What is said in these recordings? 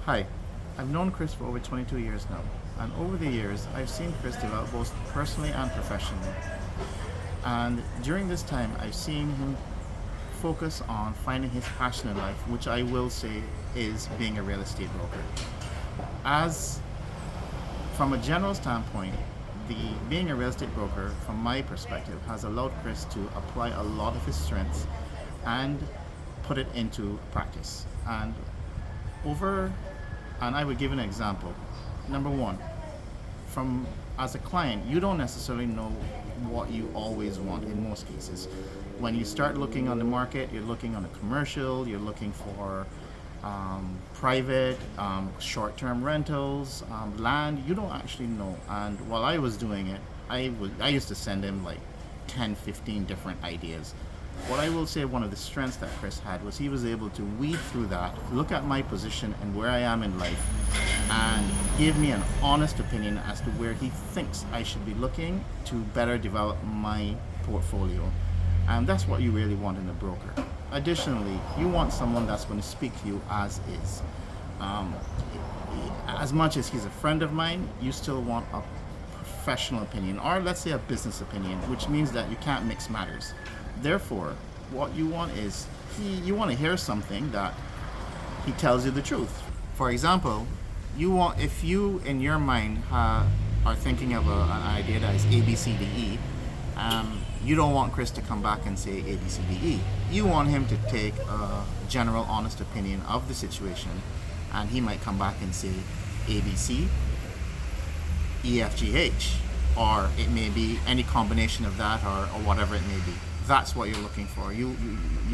Hi, I've known Chris for over 22 years now, and over the years, I've seen Chris develop both personally and professionally. And during this time, I've seen him focus on finding his passion in life, which I will say is being a real estate broker. As from a general standpoint, the being a real estate broker, from my perspective, has allowed Chris to apply a lot of his strengths and put it into practice. Over, and I would give an example. Number one, from as a client, you don't necessarily know what you always want in most cases. When you start looking on the market, you're looking on a commercial, you're looking for private, short-term rentals, land. You don't actually know. And while I was doing it, I used to send him like 10, 15 different ideas. What I will say, one of the strengths that Chris had was he was able to weed through that, look at my position and where I am in life, and give me an honest opinion as to where he thinks I should be looking to better develop my portfolio. And that's what you really want in a broker. Additionally, you want someone that's going to speak to you as is. As much as he's a friend of mine, you still want a professional opinion, or let's say a business opinion, which means that you can't mix matters. Therefore, what you want is you want to hear something that he tells you the truth. For example, if you in your mind are thinking of an idea that is A, B, C, D, E, you don't want Chris to come back and say A, B, C, D, E. You want him to take a general, honest opinion of the situation, and he might come back and say A, B, C, E, F, G, H, or it may be any combination of that, or whatever it may be. That's what you're looking for. You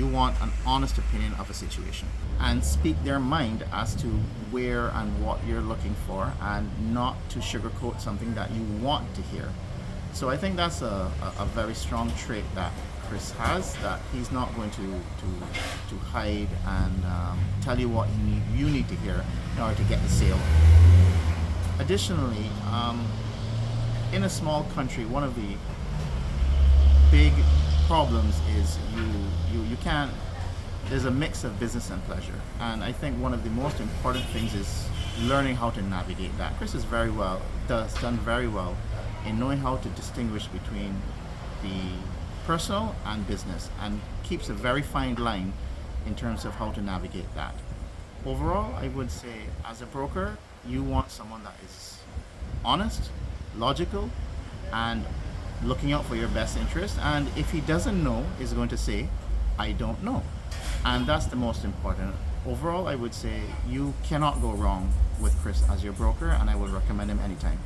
want an honest opinion of a situation and speak their mind as to where and what you're looking for, and not to sugarcoat something that you want to hear. So I think that's a very strong trait that Chris has, that he's not going to hide and tell you what you need to hear in order to get the sale. Additionally, in a small country, one of the big problems is you can't, there's a mix of business and pleasure, and I think one of the most important things is learning how to navigate that. Chris is done very well in knowing how to distinguish between the personal and business, and keeps a very fine line in terms of how to navigate that. Overall, I would say as a broker, you want someone that is honest, logical, and looking out for your best interest. And if he doesn't know, is going to say, I don't know. And that's the most important. Overall, I would say you cannot go wrong with Chris as your broker, and I would recommend him anytime.